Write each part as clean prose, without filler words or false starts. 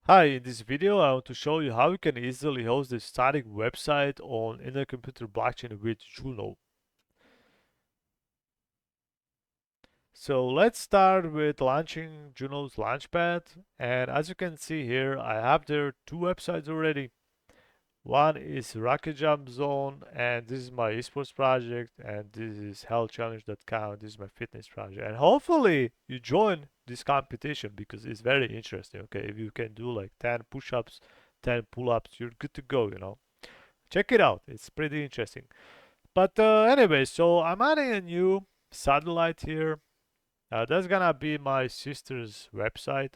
Hi, in this video I want to show you how you can easily host a static website on intercomputer blockchain with Juno. So let's start with launching Juno's Launchpad, and as you can see here I have there two websites already. One is Rocket Jump Zone, and this is my esports project, and this is healthchallenge.com. This is my fitness project, and hopefully you join this competition because it's very interesting. Okay, if you can do like 10 push-ups, 10 pull-ups, you're good to go. Check it out. It's pretty interesting. But anyway, so I'm adding a new satellite here. That's gonna be my sister's website,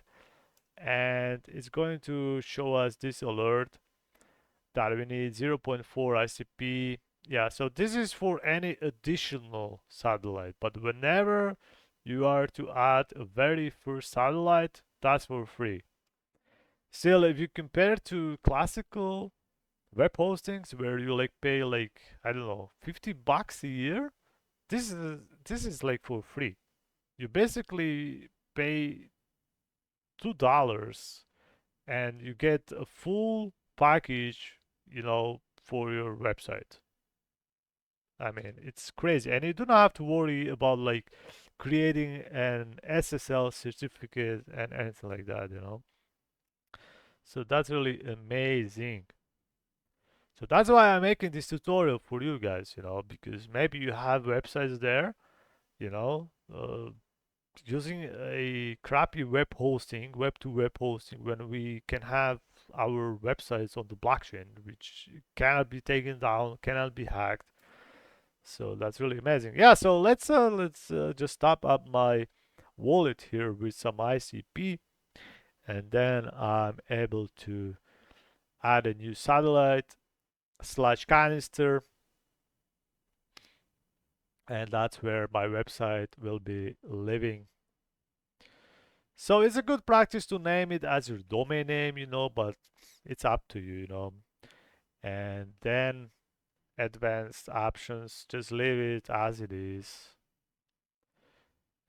and it's going to show us this alert that we need zero point 0.4 ICP. Yeah, so this is for any additional satellite, but whenever you are to add a very first satellite, that's for free. Still, if you compare to classical web hostings where you like pay like I don't know $50 a year, this is like for free. You basically pay $2 and you get a full package, for your website. I mean, it's crazy. And you do not have to worry about like creating an SSL certificate and anything like that. So that's really amazing. So that's why I'm making this tutorial for you guys, because maybe you have websites there, you know, using a crappy web to web hosting when we can have our websites on the blockchain, which cannot be taken down, cannot be hacked. So that's really amazing. Yeah, so let's just top up my wallet here with some ICP, and then I'm able to add a new satellite slash canister, and that's where my website will be living. So it's a good practice to name it as your domain name, but it's up to you. And then advanced options, just leave it as it is.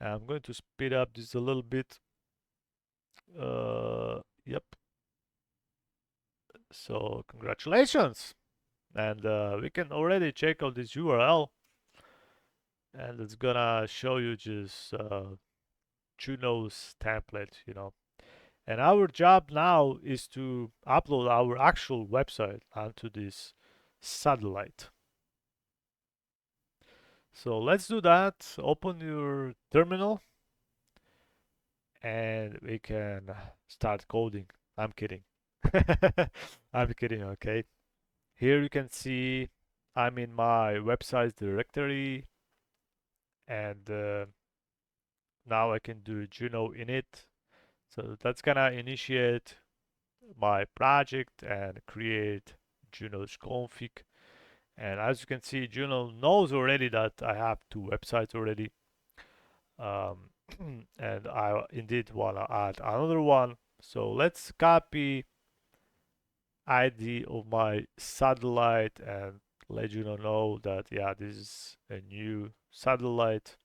I'm going to speed up this a little bit. Yep. So congratulations. And we can already check out this URL, and it's gonna show you just Juno's template. And our job now is to upload our actual website onto this satellite. So let's do that. Open your terminal and we can start coding. I'm kidding. I'm kidding, okay? Here you can see I'm in my website directory, and now I can do Juno init. So that's gonna initiate my project and create Juno's config. And as you can see, Juno knows already that I have two websites already. Um, and I indeed want to add another one. So let's copy ID of my satellite and let Juno know that, yeah, this is a new satellite.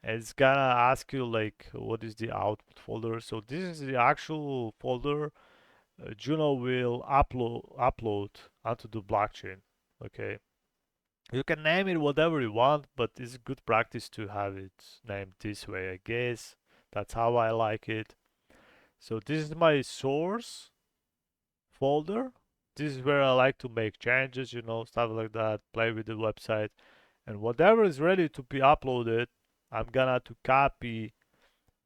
And it's gonna ask you like what is the output folder. So this is the actual folder Juno will upload onto the blockchain. Okay. You can name it whatever you want, but it's good practice to have it named this way, I guess. That's how I like it. So this is my source folder. This is where I like to make changes, stuff like that, play with the website. And whatever is ready to be uploaded, I'm gonna to copy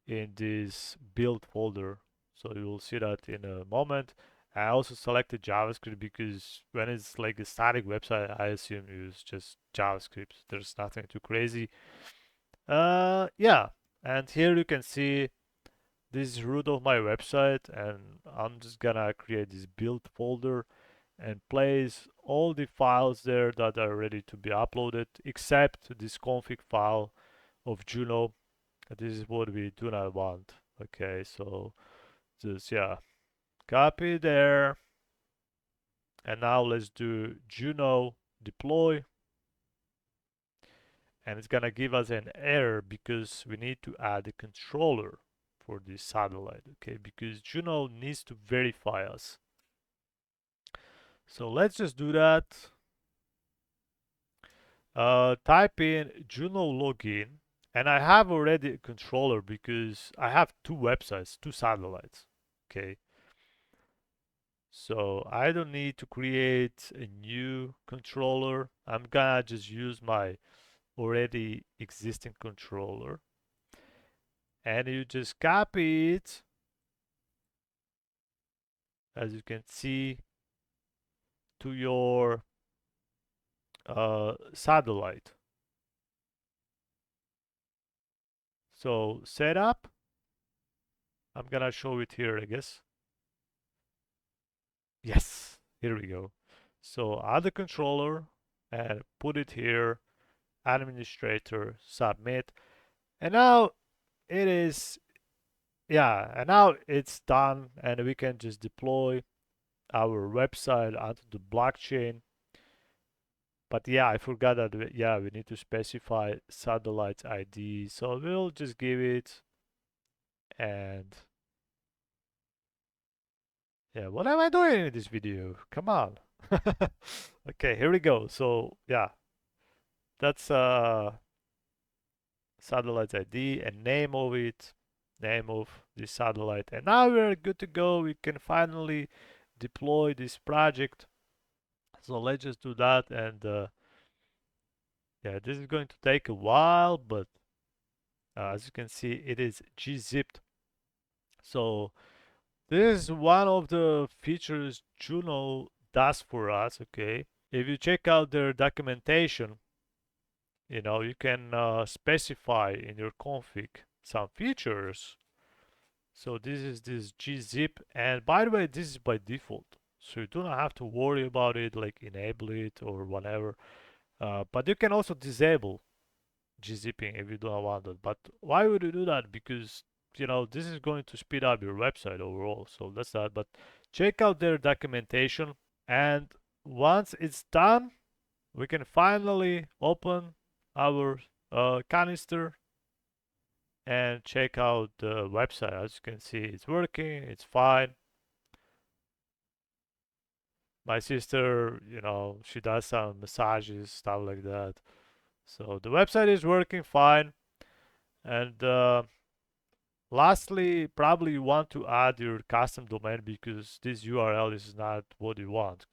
in this build folder. So you will see that in a moment. I also selected JavaScript because when it's like a static website, I assume you use just JavaScript. There's nothing too crazy. Yeah. And here you can see this is root of my website, and I'm just gonna create this build folder and place all the files there that are ready to be uploaded, except this config file of Juno. This is what we do not want. Okay, so just, yeah, copy there, and now let's do Juno deploy, and it's gonna give us an error because we need to add a controller for this satellite, okay? Because Juno needs to verify us. So let's just do that. Type in Juno login, and I have already a controller because I have two websites, two satellites, okay? So I don't need to create a new controller. I'm gonna just use my already existing controller, and you just copy it, as you can see, to your satellite. So setup, I'm gonna show it here, I guess. Yes, here we go. So add the controller and put it here, administrator, submit. And now it is, yeah, and now it's done, and we can just deploy our website onto the blockchain. But yeah, I forgot that, yeah, we need to specify satellite ID. So we'll just give it, and yeah, what am I doing in this video? Come on. Okay, here we go. So yeah, that's satellite ID and name of it, name of this satellite. And now we're good to go. We can finally deploy this project. So let's just do that. And yeah, this is going to take a while, but as you can see, it is gzipped. So this is one of the features Juno does for us, okay? If you check out their documentation, you can specify in your config some features. So this is this gzip, and by the way, this is by default. So you do not have to worry about it, like enable it or whatever. But you can also disable gzipping if you don't want it. But why would you do that? Because this is going to speed up your website overall. So that's that. But check out their documentation, and once it's done, we can finally open our canister and check out the website. As you can see, it's working, it's fine. My sister, she does some massages, stuff like that. So the website is working fine. And lastly, probably you want to add your custom domain because this URL is not what you want.